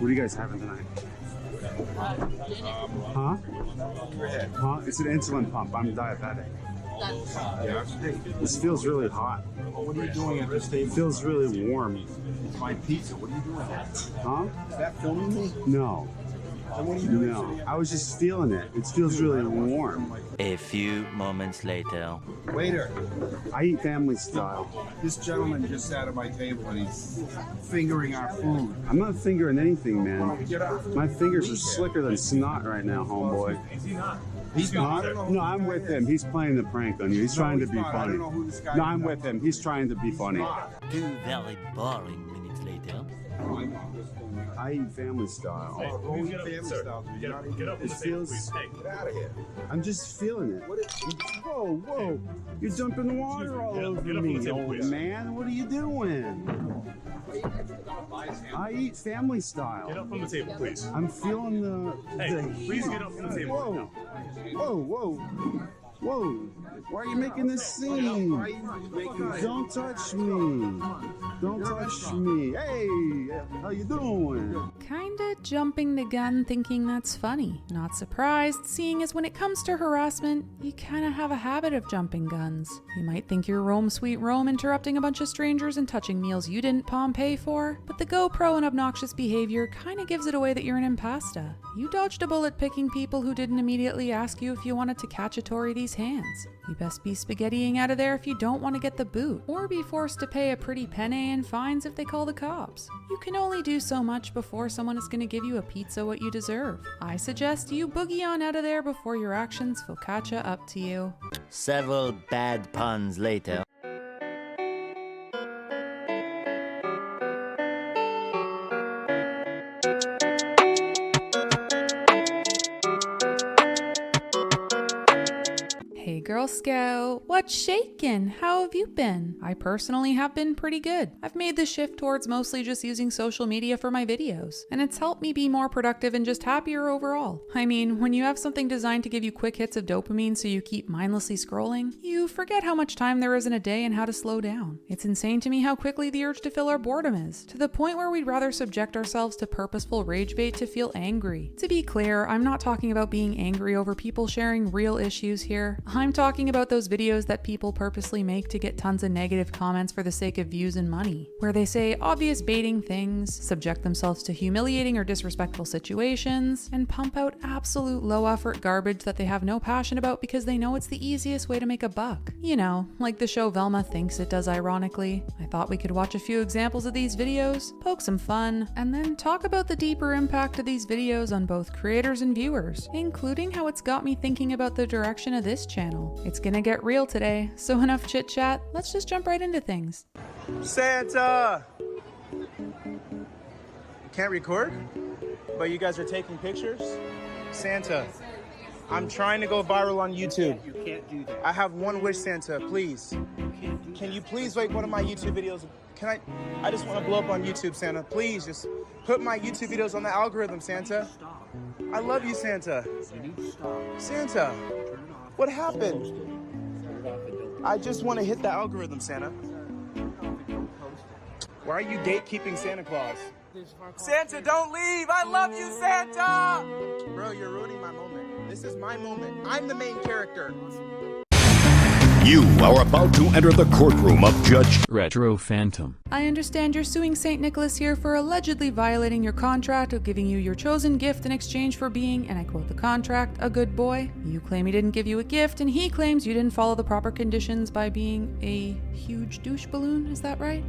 What are you guys having tonight? Huh? Huh? It's an insulin pump. I'm diabetic. This feels really hot. What are you doing at this table? It feels really warm. It's my pizza. What are you doing? Huh? Is that filming me? No. So what are you doing? No. I was just feeling it. It feels really warm. A few moments later. Waiter, I eat family style. this gentleman just sat at my table and he's fingering our food. I'm not fingering anything, man. Get up. My fingers are slicker than snot right now, homeboy. He's not. I don't know who No, this I'm guy with is. him. He's playing the prank on you. He's trying to he's be not. I funny. don't know who this guy No, is. I'm with him. He's trying to be funny. 2 very boring minutes later. I eat family style. Go eat family style. You're not eating. It feels. Get out of here. I'm just feeling it. Whoa, whoa! You're dumping water all over me, old man. What are you doing? I eat family style. Get up from the table, please. I'm feeling the. Hey, please get up from the table right Whoa, whoa, whoa, whoa! Why are you making this scene? Don't touch me! Don't touch me! Hey, how you doing? Kinda jumping the gun thinking that's funny. Not surprised, seeing as when it comes to harassment, you kinda have a habit of jumping guns. You might think you're Rome Sweet Rome interrupting a bunch of strangers and touching meals you didn't pay for, but the GoPro and obnoxious behavior kinda gives it away that you're an impasta. You dodged a bullet picking people who didn't immediately ask you if you wanted to cacciatore these hands. You best be spaghettiing out of there if you don't want to get the boot, or be forced to pay a pretty penny in fines if they call the cops. You can only do so much before someone is going to give you a pizza what you deserve. I suggest you boogie on out of there before your actions focaccia up to you. Several bad puns later. Hey Girl Scout, what's shakin'? How have you been? I personally have been pretty good. I've made the shift towards mostly just using social media for my videos, and it's helped me be more productive and just happier overall. I mean, when you have something designed to give you quick hits of dopamine so you keep mindlessly scrolling, you forget how much time there is in a day and how to slow down. It's insane to me how quickly the urge to fill our boredom is, to the point where we'd rather subject ourselves to purposeful rage bait to feel angry. To be clear, I'm not talking about being angry over people sharing real issues here. I'm talking about those videos that people purposely make to get tons of negative comments for the sake of views and money, where they say obvious baiting things, subject themselves to humiliating or disrespectful situations, and pump out absolute low-effort garbage that they have no passion about because they know it's the easiest way to make a buck. You know, like the show Velma thinks it does ironically. I thought we could watch a few examples of these videos, poke some fun, and then talk about the deeper impact of these videos on both creators and viewers, including how it's got me thinking about the direction of this channel. It's gonna get real today, so enough chit chat, let's just jump right into things. Santa! Can't record? But you guys are taking pictures? Santa, I'm trying to go viral on YouTube. You can't do that. I have one wish, Santa, please. Can you please make one of my YouTube videos? I just want to blow up on YouTube, Santa. Please, just put my YouTube videos on the algorithm, Santa. Stop. I love you, Santa. You need to stop. Santa, Turn it off. what happened? Turn it off and don't. I just want to hit the algorithm, Santa. Turn it off and don't post it. Why are you gatekeeping Santa Claus? This is our Santa, don't leave! I love you, Santa! Bro, you're ruining my moment. This is my moment. I'm the main character. You are about to enter the courtroom of Judge Retro Phantom. I understand you're suing St. Nicholas here for allegedly violating your contract of giving you your chosen gift in exchange for being, and I quote the contract, a good boy. You claim he didn't give you a gift, and he claims you didn't follow the proper conditions by being a huge douche balloon, is that right?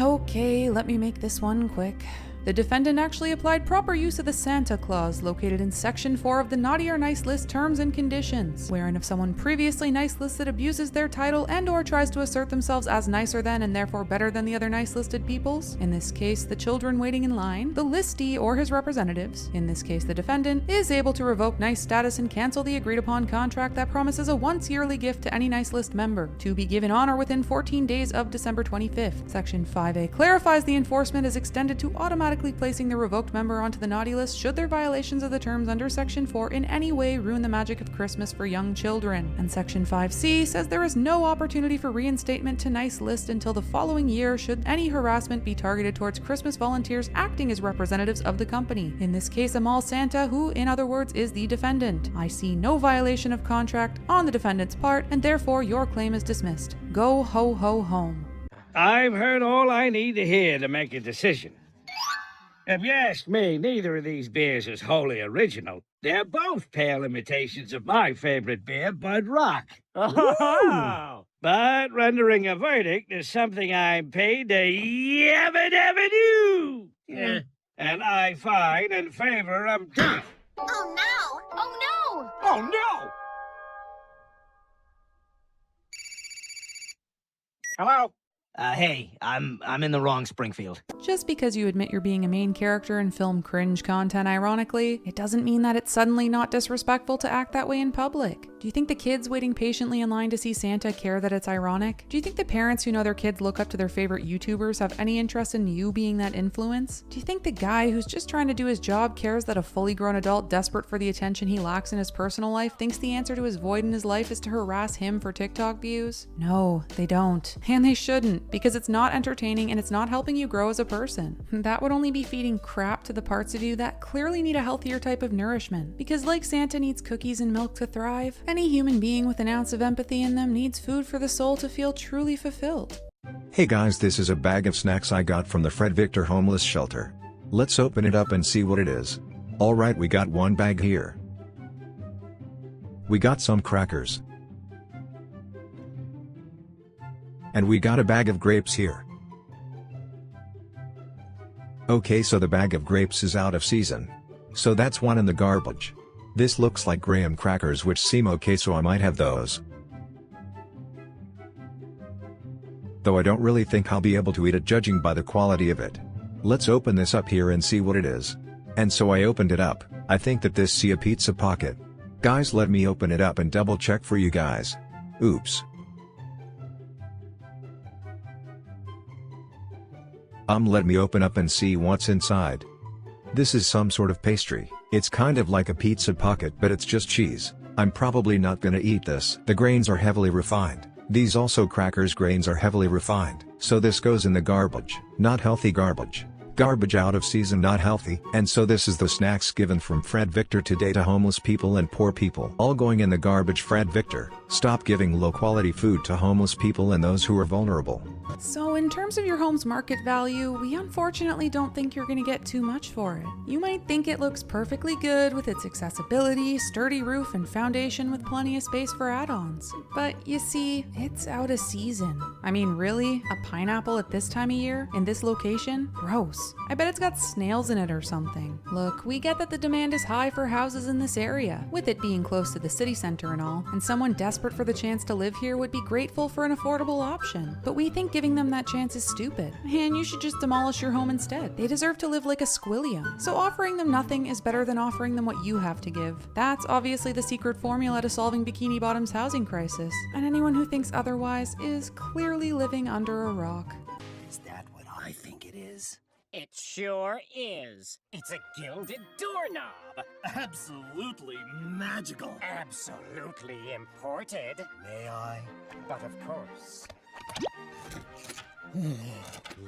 Okay, let me make this one quick. The defendant actually applied proper use of the Santa Clause located in Section 4 of the Naughty or Nice List Terms and Conditions, wherein if someone previously nice listed abuses their title and or tries to assert themselves as nicer than and therefore better than the other nice listed peoples, in this case the children waiting in line, the listee or his representatives, in this case the defendant, is able to revoke nice status and cancel the agreed upon contract that promises a once yearly gift to any nice list member, to be given on or within 14 days of December 25th. Section 5A clarifies the enforcement is extended to automatic automatically placing the revoked member onto the naughty list should their violations of the terms under Section 4 in any way ruin the magic of Christmas for young children. And Section 5C says there is no opportunity for reinstatement to nice list until the following year should any harassment be targeted towards Christmas volunteers acting as representatives of the company. In this case, a mall Santa, who in other words is the defendant. I see no violation of contract on the defendant's part, and therefore your claim is dismissed. Go ho ho home. I've heard all I need to hear to make a decision. If you ask me, neither of these beers is wholly original. They're both pale imitations of my favorite beer, Bud Rock. Oh. But rendering a verdict is something I'm paid to yabba dabba do. Yeah. And I find in favor of Duff. Oh no! Oh no! Oh no! Hello? Hey, I'm in the wrong Springfield. Just because you admit you're being a main character in film cringe content ironically, it doesn't mean that it's suddenly not disrespectful to act that way in public. Do you think the kids waiting patiently in line to see Santa care that it's ironic? Do you think the parents who know their kids look up to their favorite YouTubers have any interest in you being that influence? Do you think the guy who's just trying to do his job cares that a fully grown adult desperate for the attention he lacks in his personal life thinks the answer to his void in his life is to harass him for TikTok views? No, they don't. And they shouldn't, because it's not entertaining and it's not helping you grow as a person. That would only be feeding crap to the parts of you that clearly need a healthier type of nourishment. Because like Santa needs cookies and milk to thrive, any human being with an ounce of empathy in them needs food for the soul to feel truly fulfilled. Hey guys, this is a bag of snacks I got from the Fred Victor homeless shelter. Let's open it up and see what it is. Alright, we got one bag here. We got some crackers. And we got a bag of grapes here. Okay, so the bag of grapes is out of season. So that's one in the garbage. This looks like graham crackers, which seem okay, so I might have those. Though I don't really think I'll be able to eat it judging by the quality of it. Let's open this up here and see what it is. And so I opened it up. I think that this is a pizza pocket. Guys, let me open it up and double check for you guys. Oops. Let me open up and see what's inside. This is some sort of pastry. It's kind of like a pizza pocket, but it's just cheese. I'm probably not gonna eat this. The grains are heavily refined. These also crackers grains are heavily refined. So this goes in the garbage. Not healthy garbage. Garbage out of season, not healthy. And so this is the snacks given from Fred Victor today to homeless people and poor people. All going in the garbage. Fred Victor, stop giving low quality food to homeless people and those who are vulnerable. So in terms of your home's market value, we unfortunately don't think you're going to get too much for it. You might think it looks perfectly good with its accessibility, sturdy roof, and foundation with plenty of space for add-ons. But you see, it's out of season. I mean, really? A pineapple at this time of year? In this location? Gross. I bet it's got snails in it or something. Look, we get that the demand is high for houses in this area, with it being close to the city center and all, and someone desperate for the chance to live here would be grateful for an affordable option. But we think giving them that chance is stupid, and you should just demolish your home instead. They deserve to live like a squilliam. So offering them nothing is better than offering them what you have to give. That's obviously the secret formula to solving Bikini Bottom's housing crisis, and anyone who thinks otherwise is clearly living under a rock. Is that what I think it is? It sure is. It's a gilded doorknob. Absolutely magical. Absolutely imported. May I? But of course.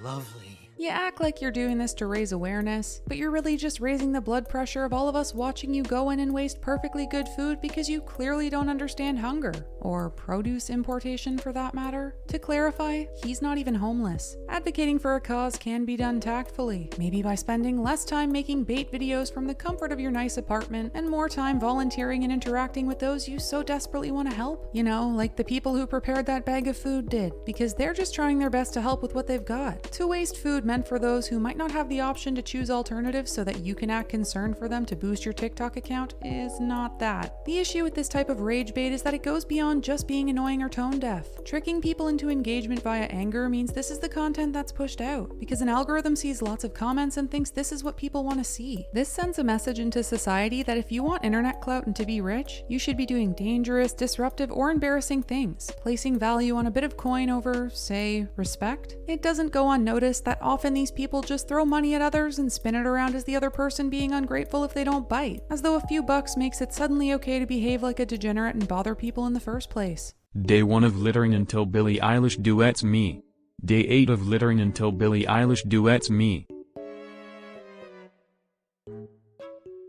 Lovely. You act like you're doing this to raise awareness, but you're really just raising the blood pressure of all of us watching you go in and waste perfectly good food because you clearly don't understand hunger, or produce importation for that matter. To clarify, he's not even homeless. Advocating for a cause can be done tactfully, maybe by spending less time making bait videos from the comfort of your nice apartment and more time volunteering and interacting with those you so desperately want to help. You know, like the people who prepared that bag of food did, because they're just trying their best to help with what they've got. To waste food meant for those who might not have the option to choose alternatives so that you can act concerned for them to boost your TikTok account is not that. The issue with this type of rage bait is that it goes beyond just being annoying or tone deaf. Tricking people into engagement via anger means this is the content that's pushed out, because an algorithm sees lots of comments and thinks this is what people want to see. This sends a message into society that if you want internet clout and to be rich, you should be doing dangerous, disruptive, or embarrassing things, placing value on a bit of coin over, say, respect. respect? It doesn't go unnoticed that often these people just throw money at others and spin it around as the other person being ungrateful if they don't bite, as though a few bucks makes it suddenly okay to behave like a degenerate and bother people in the first place. Day 1 of littering until Billie Eilish duets me. Day 8 of littering until Billie Eilish duets me.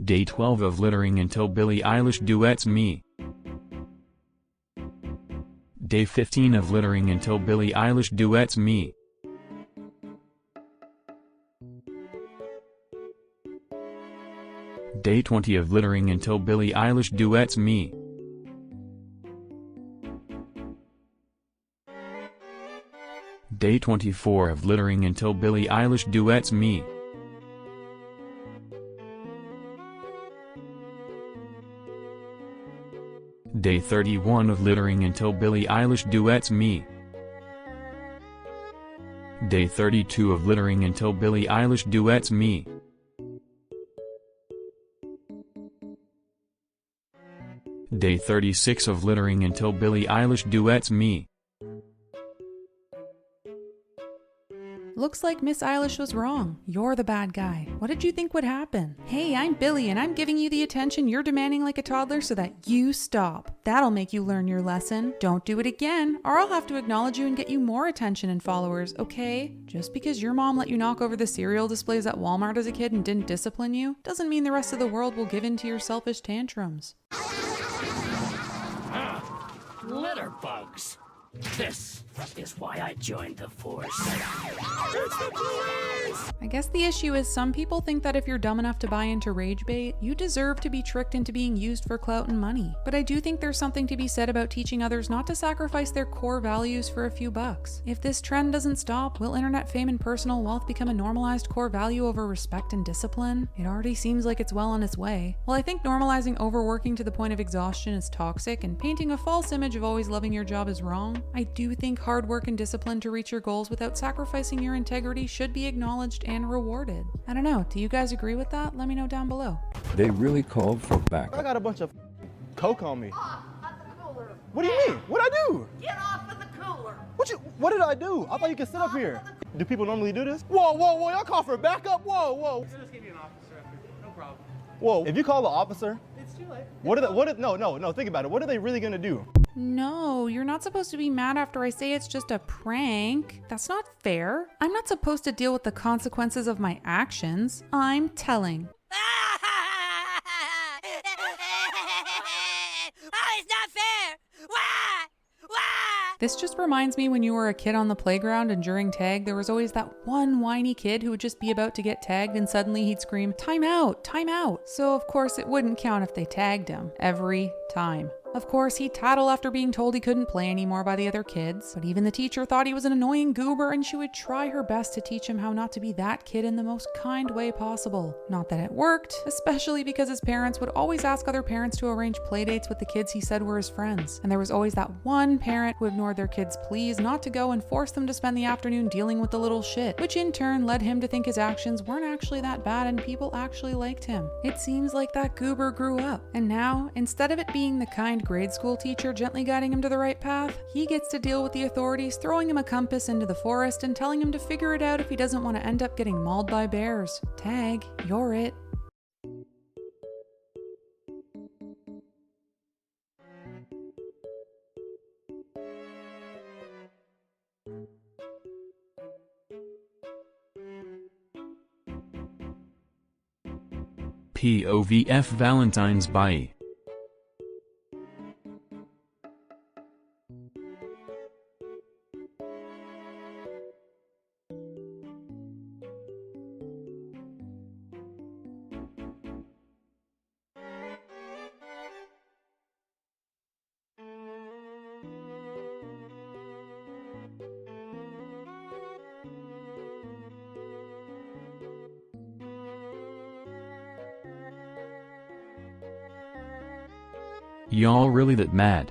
Day 12 of littering until Billie Eilish duets me. Day 15 of littering until Billie Eilish duets me. Day 20 of littering until Billie Eilish duets me. Day 24 of littering until Billie Eilish duets me. Day 31 of littering until Billie Eilish duets me. Day 32 of littering until Billie Eilish duets me. Day 36 of littering until Billie Eilish duets me. Looks like Miss Eilish was wrong. You're the bad guy. What did you think would happen? Hey, I'm Billie and I'm giving you the attention you're demanding like a toddler so that you stop. That'll make you learn your lesson. Don't do it again, or I'll have to acknowledge you and get you more attention and followers, okay? Just because your mom let you knock over the cereal displays at Walmart as a kid and didn't discipline you, doesn't mean the rest of the world will give in to your selfish tantrums. Litter bugs. This is why I joined the force. I guess the issue is some people think that if you're dumb enough to buy into rage bait, you deserve to be tricked into being used for clout and money. But I do think there's something to be said about teaching others not to sacrifice their core values for a few bucks. If this trend doesn't stop, will internet fame and personal wealth become a normalized core value over respect and discipline? It already seems like it's well on its way. While I think normalizing overworking to the point of exhaustion is toxic and painting a false image of always loving your job is wrong, I do think hard work and discipline to reach your goals without sacrificing your integrity should be acknowledged and rewarded. I don't know, do you guys agree with that? Let me know down below. They really called for backup. I got a bunch of coke on me. What do you mean? What'd I do? Get off of the cooler. What did I do? I thought you could sit up here. Do people normally do this? Whoa, y'all call for backup? Whoa. Just give you an officer after. No problem. Whoa, if you call the officer, It's too late. No, think about it. What are they really gonna do? No, you're not supposed to be mad after I say it's just a prank. That's not fair. I'm not supposed to deal with the consequences of my actions. I'm telling. Oh, it's not fair. Why? This just reminds me when you were a kid on the playground and during tag, there was always that one whiny kid who would just be about to get tagged and suddenly he'd scream, "Time out, time out." So of course it wouldn't count if they tagged him. Every time. Of course, he'd tattle after being told he couldn't play anymore by the other kids, but even the teacher thought he was an annoying goober and she would try her best to teach him how not to be that kid in the most kind way possible. Not that it worked, especially because his parents would always ask other parents to arrange playdates with the kids he said were his friends, and there was always that one parent who ignored their kids' pleas not to go and forced them to spend the afternoon dealing with the little shit, which in turn led him to think his actions weren't actually that bad and people actually liked him. It seems like that goober grew up, and now, instead of it being the kind grade school teacher gently guiding him to the right path, he gets to deal with the authorities throwing him a compass into the forest and telling him to figure it out if he doesn't want to end up getting mauled by bears. Tag, you're it. POVF Valentine's Bye. Y'all really that mad?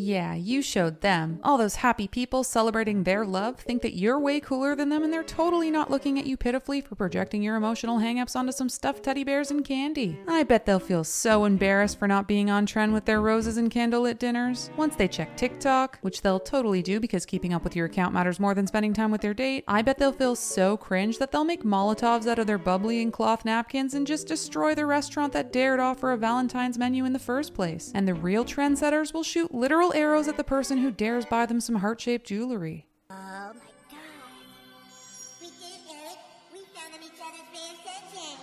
Yeah, you showed them. All those happy people celebrating their love think that you're way cooler than them, and they're totally not looking at you pitifully for projecting your emotional hang-ups onto some stuffed teddy bears and candy. I bet they'll feel so embarrassed for not being on trend with their roses and candlelit dinners. Once they check TikTok, which they'll totally do because keeping up with your account matters more than spending time with their date, I bet they'll feel so cringe that they'll make Molotovs out of their bubbly and cloth napkins and just destroy the restaurant that dared offer a Valentine's menu in the first place. And the real trendsetters will shoot literal arrows at the person who dares buy them some heart-shaped jewelry. Oh my god. We did it, Eric. We found each other's ray of sunshine.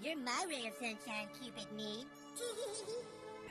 You're my ray of sunshine, Cupid me.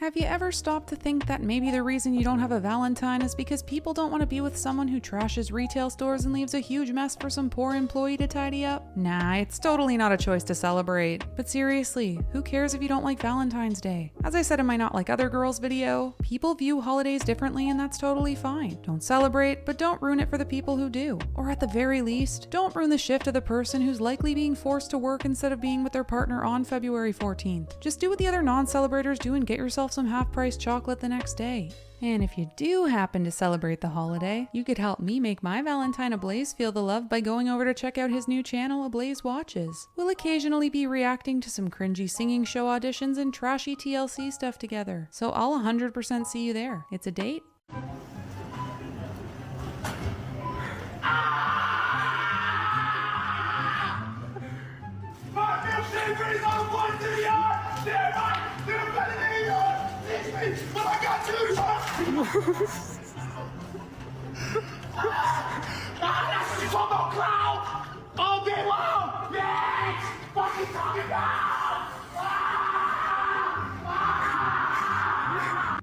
Have you ever stopped to think that maybe the reason you don't have a Valentine is because people don't want to be with someone who trashes retail stores and leaves a huge mess for some poor employee to tidy up? Nah, it's totally not a choice to celebrate. But seriously, who cares if you don't like Valentine's Day? As I said in my Not Like Other Girls video, people view holidays differently and that's totally fine. Don't celebrate, but don't ruin it for the people who do. Or at the very least, don't ruin the shift of the person who's likely being forced to work instead of being with their partner on February 14th. Just do what the other non-celebrators do and get yourself some half-price chocolate the next day. And if you do happen to celebrate the holiday, you could help me make my Valentine Ablaze feel the love by going over to check out his new channel, Ablaze Watches. We'll occasionally be reacting to some cringy singing show auditions and trashy TLC stuff together, so I'll 100% see you there. It's a date. But I got two! That's what you talk about, clown! All day long! Bitch! Fucking talking about!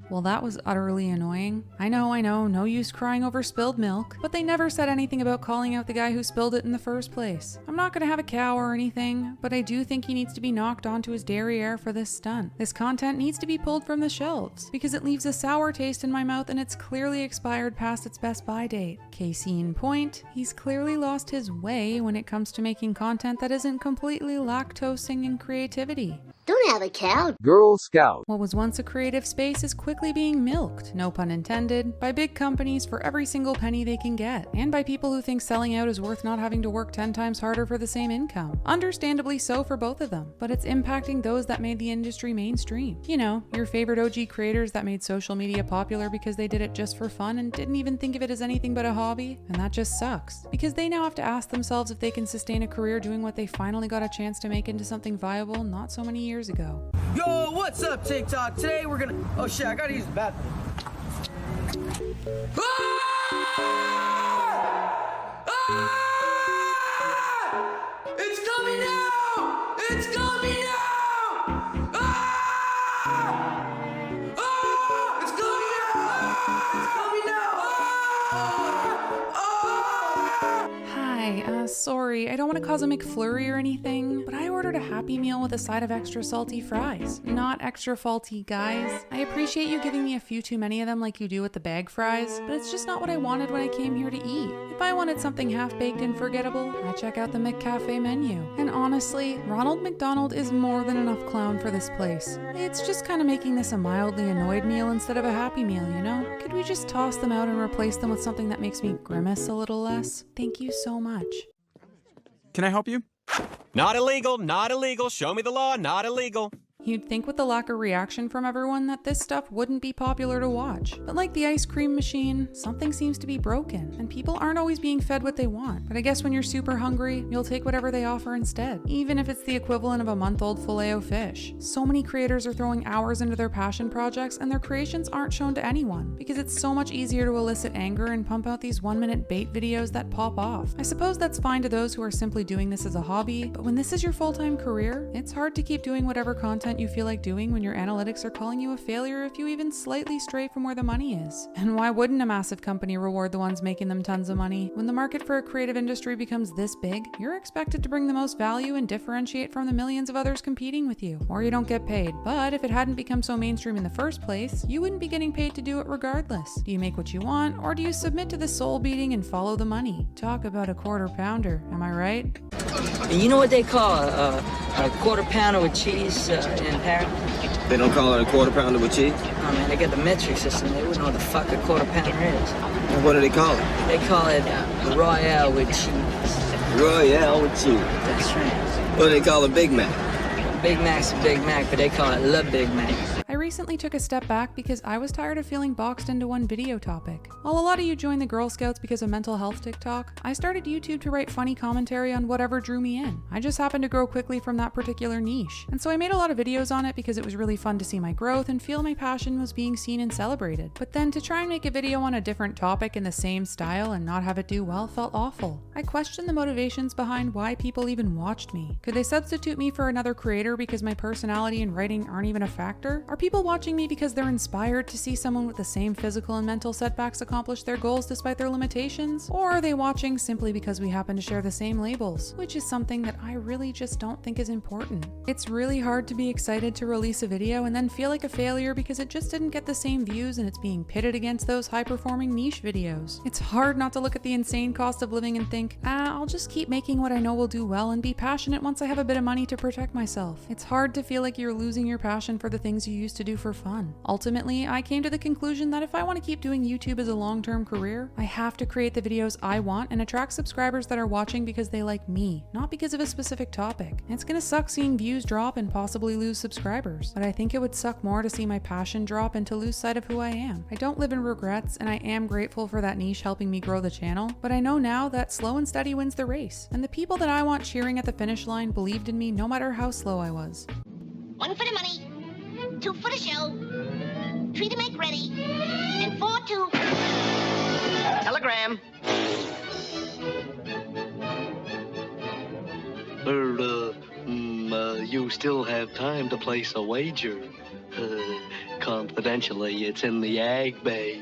Well, that was utterly annoying. I know, no use crying over spilled milk, but they never said anything about calling out the guy who spilled it in the first place. I'm not gonna have a cow or anything, but I do think he needs to be knocked onto his derriere for this stunt. This content needs to be pulled from the shelves, because it leaves a sour taste in my mouth and it's clearly expired past its best by date. Case in point, he's clearly lost his way when it comes to making content that isn't completely lactosing in creativity. Don't have a cow. Girl Scout. What was once a creative space is quickly being milked, no pun intended, by big companies for every single penny they can get, and by people who think selling out is worth not having to work 10 times harder for the same income. Understandably so for both of them, but it's impacting those that made the industry mainstream. You know, your favorite OG creators that made social media popular because they did it just for fun and didn't even think of it as anything but a hobby, and that just sucks, because they now have to ask themselves if they can sustain a career doing what they finally got a chance to make into something viable not so many years ago. Yo, what's up, TikTok? Today we're gonna... Oh shit, I gotta use the bathroom. It's coming out! It's coming out! It's coming out! It's coming out! Hi, sorry, I don't want to cause a McFlurry or anything, but I ordered a Happy Meal with a side of extra salty fries. Not extra faulty, guys. I appreciate you giving me a few too many of them like you do with the bag fries, but it's just not what I wanted when I came here to eat. If I wanted something half-baked and forgettable, I check out the McCafe menu. And honestly, Ronald McDonald is more than enough clown for this place. It's just kind of making this a mildly annoyed meal instead of a happy meal, you know? Could we just toss them out and replace them with something that makes me grimace a little less? Thank you so much. Can I help you? Not illegal, not illegal. Show me the law, not illegal. You'd think with the lack of reaction from everyone that this stuff wouldn't be popular to watch. But like the ice cream machine, something seems to be broken, and people aren't always being fed what they want. But I guess when you're super hungry, you'll take whatever they offer instead, even if it's the equivalent of a month-old Filet-O-Fish. So many creators are throwing hours into their passion projects, and their creations aren't shown to anyone, because it's so much easier to elicit anger and pump out these 1-minute bait videos that pop off. I suppose that's fine to those who are simply doing this as a hobby, but when this is your full-time career, it's hard to keep doing whatever content you feel like doing when your analytics are calling you a failure if you even slightly stray from where the money is. And why wouldn't a massive company reward the ones making them tons of money? When the market for a creative industry becomes this big, you're expected to bring the most value and differentiate from the millions of others competing with you, or you don't get paid. But if it hadn't become so mainstream in the first place, you wouldn't be getting paid to do it regardless. Do you make what you want, or do you submit to the soul beating and follow the money? Talk about a quarter pounder, am I right? And you know what they call a quarter pounder with cheese in Paris? They don't call it a quarter pounder with cheese? Oh man, they got the metric system. They wouldn't know what the fuck a quarter pounder is. And what do they call it? They call it Royale with cheese. Royale with cheese. That's right. What do they call a Big Mac? Big Mac's a Big Mac, but they call it Le Big Mac. I recently took a step back because I was tired of feeling boxed into one video topic. While a lot of you joined the Girl Scouts because of mental health TikTok, I started YouTube to write funny commentary on whatever drew me in. I just happened to grow quickly from that particular niche. And so I made a lot of videos on it because it was really fun to see my growth and feel my passion was being seen and celebrated. But then to try and make a video on a different topic in the same style and not have it do well felt awful. I questioned the motivations behind why people even watched me. Could they substitute me for another creator because my personality and writing aren't even a factor? Are people watching me because they're inspired to see someone with the same physical and mental setbacks accomplish their goals despite their limitations? Or are they watching simply because we happen to share the same labels? Which is something that I really just don't think is important. It's really hard to be excited to release a video and then feel like a failure because it just didn't get the same views and it's being pitted against those high-performing niche videos. It's hard not to look at the insane cost of living and think, I'll just keep making what I know will do well and be passionate once I have a bit of money to protect myself. It's hard to feel like you're losing your passion for the things you used to do for fun. Ultimately, I came to the conclusion that if I want to keep doing YouTube as a long-term career, I have to create the videos I want and attract subscribers that are watching because they like me, not because of a specific topic. It's gonna suck seeing views drop and possibly lose subscribers, but I think it would suck more to see my passion drop and to lose sight of who I am. I don't live in regrets, and I am grateful for that niche helping me grow the channel, but I know now that slow and steady wins the race, and the people that I want cheering at the finish line believed in me no matter how slow I was. 1 for the money, 2 for the show, 3 to make ready, and 4 to... Telegram. You still have time to place a wager. Confidentially, it's in the ag bay.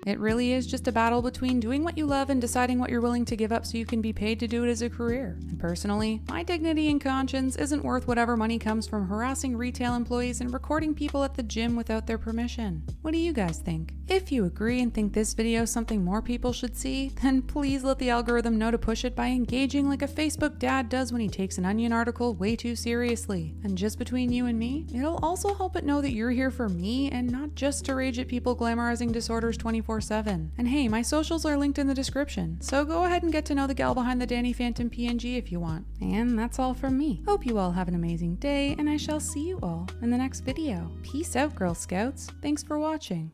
It really is just a battle between doing what you love and deciding what you're willing to give up so you can be paid to do it as a career. And personally, my dignity and conscience isn't worth whatever money comes from harassing retail employees and recording people at the gym without their permission. What do you guys think? If you agree and think this video is something more people should see, then please let the algorithm know to push it by engaging like a Facebook dad does when he takes an Onion article way too seriously. And just between you and me, it'll also help it know that you're here for me and not just to rage at people glamorizing disorders 24/7. And hey, my socials are linked in the description, so go ahead and get to know the gal behind the Danny Phantom PNG if you want. And that's all from me. Hope you all have an amazing day, and I shall see you all in the next video. Peace out, Girl Scouts. Thanks for watching.